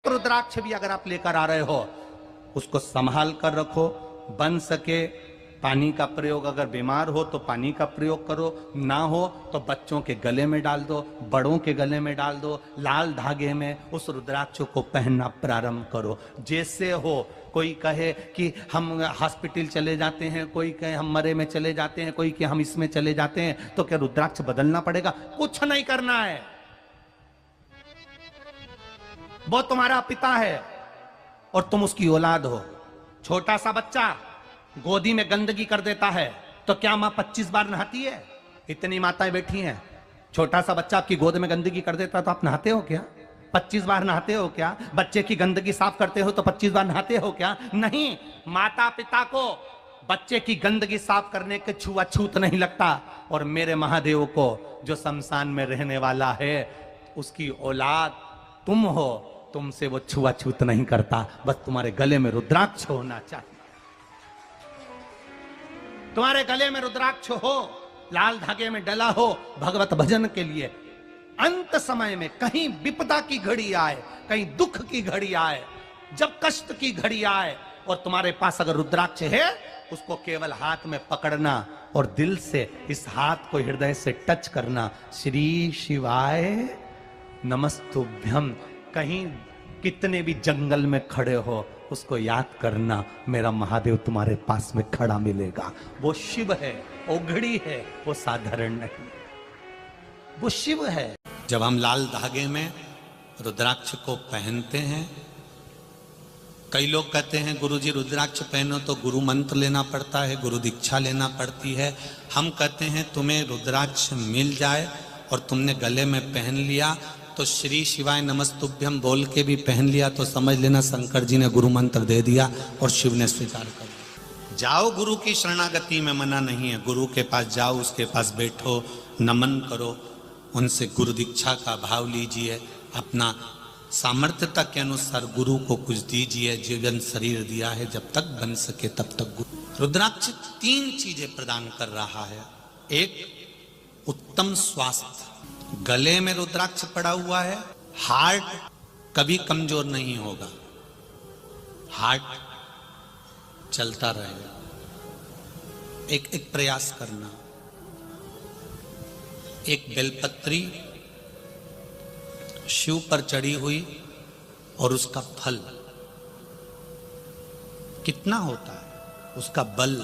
रुद्राक्ष भी अगर आप लेकर आ रहे हो, उसको संभाल कर रखो। बन सके पानी का प्रयोग, अगर बीमार हो तो पानी का प्रयोग करो, ना हो तो बच्चों के गले में डाल दो, बड़ों के गले में डाल दो। लाल धागे में उस रुद्राक्ष को पहनना प्रारंभ करो। जैसे हो, कोई कहे कि हम हॉस्पिटल चले जाते हैं, कोई कहे हम मरे में चले जाते हैं, कोई कहे हम इसमें चले जाते हैं, तो क्या रुद्राक्ष बदलना पड़ेगा? कुछ नहीं करना है। वो तुम्हारा पिता है और तुम उसकी औलाद हो। छोटा सा बच्चा गोदी में गंदगी कर देता है तो क्या मां 25 बार नहाती है? इतनी माताएं बैठी हैं। छोटा सा बच्चा आपकी गोद में गंदगी कर देता है तो आप नहाते हो क्या? 25 बार नहाते हो क्या? बच्चे की गंदगी साफ करते हो तो 25 बार नहाते हो क्या? नहीं। माता पिता को बच्चे की गंदगी साफ करने के छुआछूत नहीं लगता, और मेरे महादेव को जो शमशान में रहने वाला है, उसकी औलाद तुम हो, तुमसे वो छुआछूत नहीं करता। बस तुम्हारे गले में रुद्राक्ष होना चाहिए। तुम्हारे गले में रुद्राक्ष हो, लाल धागे में डला हो, भगवत भजन के लिए। अंत समय में कहीं विपदा की घड़ी आए, कहीं दुख की घड़ी आए, जब कष्ट की घड़ी आए और तुम्हारे पास अगर रुद्राक्ष है, उसको केवल हाथ में पकड़ना और दिल से इस हाथ को हृदय से टच करना। श्री शिवाय नमस्तुभ्यम। कहीं कितने भी जंगल में खड़े हो, उसको याद करना, मेरा महादेव तुम्हारे पास में खड़ा मिलेगा। वो शिव है, ओघड़ी है, वो साधारण नहीं, वो शिव है। जब हम लाल धागे में रुद्राक्ष को पहनते हैं, कई लोग कहते हैं गुरुजी रुद्राक्ष पहनो तो गुरु मंत्र लेना पड़ता है, गुरु दीक्षा लेना पड़ती है। हम कहते हैं तुम्हें रुद्राक्ष मिल जाए और तुमने गले में पहन लिया तो श्री शिवाय नमस्तुभ्यम बोल के भी पहन लिया तो समझ लेना शंकर जी ने गुरु मंत्र दे दिया और शिव ने स्वीकार कर दिया। जाओ गुरु की शरणागति में, मना नहीं है। गुरु के पास जाओ, उसके पास बैठो, नमन करो, उनसे गुरु दीक्षा का भाव लीजिए, अपना सामर्थ्यता के अनुसार गुरु को कुछ दीजिए। जीवन शरीर दिया है, जब तक बन सके तब तक गुरु। रुद्राक्ष 3 चीजें प्रदान कर रहा है। एक, उत्तम स्वास्थ्य। गले में रुद्राक्ष पड़ा हुआ है, हार्ट कभी कमजोर नहीं होगा, हार्ट चलता रहेगा। एक प्रयास करना। एक बेलपत्री शिव पर चढ़ी हुई और उसका फल कितना होता है, उसका बल,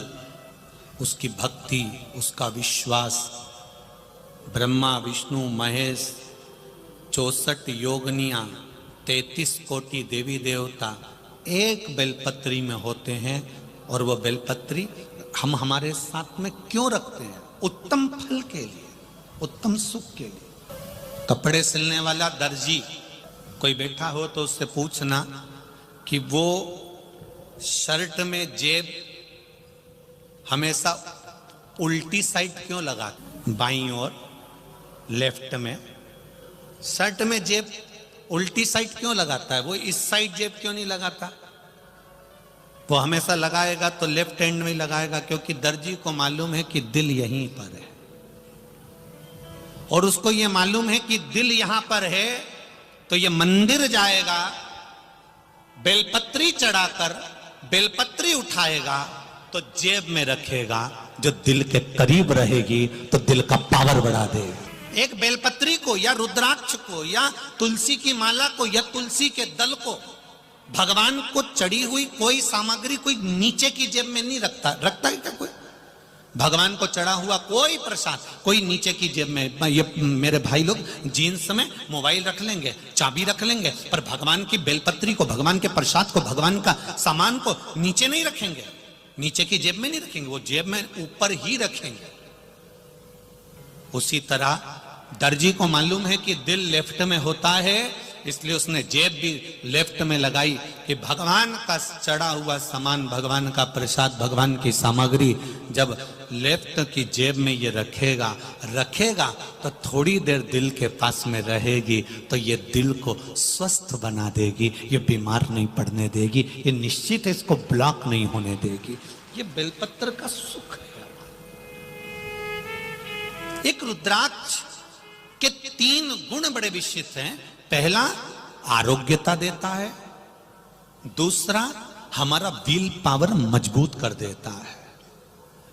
उसकी भक्ति, उसका विश्वास। ब्रह्मा विष्णु महेश 64 योगनियां 33 कोटि देवी देवता एक बेलपत्री में होते हैं। और वह बेलपत्री हम हमारे साथ में क्यों रखते हैं? उत्तम फल के लिए, उत्तम सुख के लिए। कपड़े सिलने वाला दर्जी कोई बैठा हो तो उससे पूछना कि वो शर्ट में जेब हमेशा उल्टी साइड क्यों लगाता? बाईं ओर, लेफ्ट में। शर्ट में जेब उल्टी साइड क्यों लगाता है? वो इस साइड जेब क्यों नहीं लगाता? वो हमेशा लगाएगा तो लेफ्ट हैंड में ही लगाएगा, क्योंकि दर्जी को मालूम है कि दिल यहीं पर है, और उसको ये मालूम है कि दिल यहां पर है तो ये मंदिर जाएगा, बेलपत्री चढ़ाकर बेलपत्री उठाएगा तो जेब में रखेगा, जो दिल के करीब रहेगी तो दिल का पावर बढ़ा देगा। एक बेलपत्री को या रुद्राक्ष को या तुलसी की माला को या तुलसी के दल को, भगवान को चढ़ी हुई कोई सामग्री कोई नीचे की जेब में नहीं रखता। रखता है क्या कोई? भगवान को चढ़ा हुआ कोई प्रसाद कोई नीचे की जेब में। ये मेरे भाई लोग जीन्स में मोबाइल रख लेंगे, चाबी रख लेंगे, पर भगवान की बेलपत्री को, भगवान के प्रसाद को, भगवान का सामान को नीचे नहीं रखेंगे, नीचे की जेब में नहीं रखेंगे, वो जेब में ऊपर ही रखेंगे। उसी तरह दर्जी को मालूम है कि दिल लेफ्ट में होता है, इसलिए उसने जेब भी लेफ्ट में लगाई कि भगवान का चढ़ा हुआ सामान, भगवान का प्रसाद, भगवान की सामग्री जब लेफ्ट की जेब में ये रखेगा तो थोड़ी देर दिल के पास में रहेगी, तो ये दिल को स्वस्थ बना देगी, ये बीमार नहीं पड़ने देगी, ये निश्चित इसको ब्लॉक नहीं होने देगी। ये बेलपत्र का सुख है। एक रुद्राक्ष के 3 गुण बड़े विशिष्ट हैं। पहला, आरोग्यता देता है, दूसरा हमारा विल पावर मजबूत कर देता है।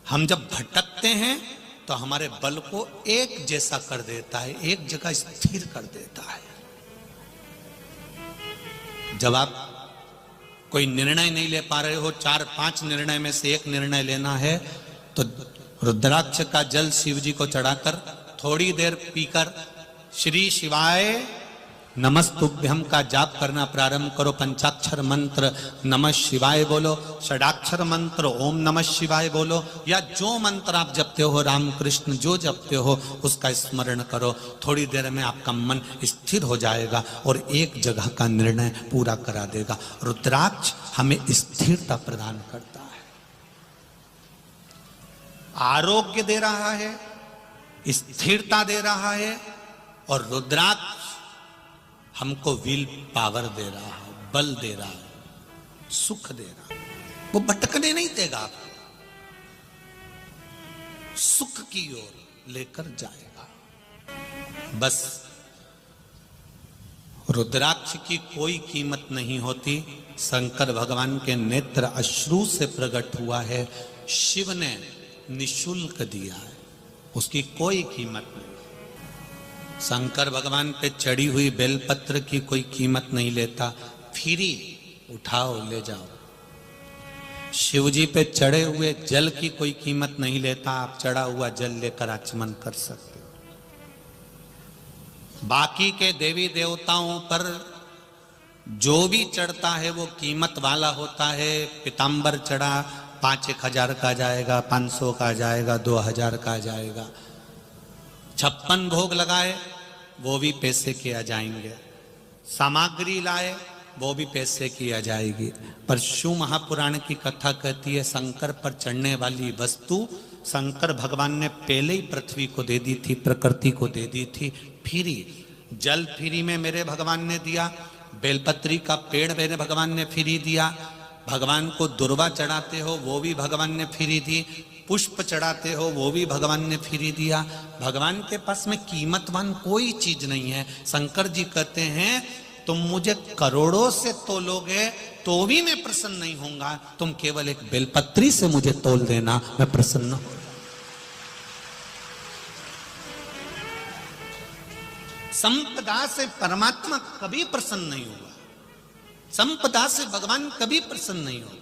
हम जब भटकते हैं तो हमारे बल को एक जैसा कर देता है, एक जगह स्थिर कर देता है। जब आप कोई निर्णय नहीं ले पा रहे हो, 4-5 निर्णय में से एक निर्णय लेना है, तो रुद्राक्ष का जल शिव जी को चढ़ाकर थोड़ी देर पीकर श्री शिवाय नमस्तुभ्यम का जाप करना प्रारंभ करो। पंचाक्षर मंत्र नमः शिवाय बोलो, षडाक्षर मंत्र ओम नमः शिवाय बोलो, या जो मंत्र आप जपते हो, रामकृष्ण जो जपते हो उसका स्मरण करो। थोड़ी देर में आपका मन स्थिर हो जाएगा और एक जगह का निर्णय पूरा करा देगा। रुद्राक्ष हमें स्थिरता प्रदान करता है, आरोग्य दे रहा है, स्थिरता दे रहा है, और रुद्राक्ष हमको विल पावर दे रहा है, बल दे रहा है, सुख दे रहा है। वो भटकने नहीं देगा आपको, सुख की ओर लेकर जाएगा। बस रुद्राक्ष की कोई कीमत नहीं होती। शंकर भगवान के नेत्र अश्रु से प्रकट हुआ है, शिव ने निशुल्क दिया है, उसकी कोई कीमत नहीं। शंकर भगवान पे चढ़ी हुई बेलपत्र की कोई कीमत नहीं लेता, फ्री उठाओ ले जाओ। शिव जी पे चढ़े हुए जल की कोई कीमत नहीं लेता, आप चढ़ा हुआ जल लेकर आचमन कर सकते हो। बाकी के देवी देवताओं पर जो भी चढ़ता है वो कीमत वाला होता है। पीताम्बर चढ़ा 5-1 हजार का जाएगा, 500 का जाएगा, 2000 का जाएगा। 56 भोग लगाए वो भी पैसे किया जाएंगे, सामग्री लाए वो भी पैसे किया जाएगी। पर शिव महापुराण की कथा कहती है शंकर पर चढ़ने वाली वस्तु शंकर भगवान ने पहले ही पृथ्वी को दे दी थी, प्रकृति को दे दी थी फ्री। जल फ्री में मेरे भगवान ने दिया, बेलपत्री का पेड़ मेरे भगवान ने फ्री दिया, भगवान को दुर्वा चढ़ाते हो वो भी भगवान ने फ्री दी, पुष्प चढ़ाते हो वो भी भगवान ने फ्री दिया। भगवान के पास में कीमतवान कोई चीज नहीं है। शंकर जी कहते हैं तुम मुझे करोड़ों से तोलोगे तो भी मैं प्रसन्न नहीं होऊंगा, तुम केवल एक बेलपत्री से मुझे तोल देना, मैं प्रसन्न हो। संपदा से परमात्मा कभी प्रसन्न नहीं होगा, संपदा से भगवान कभी प्रसन्न नहीं होता।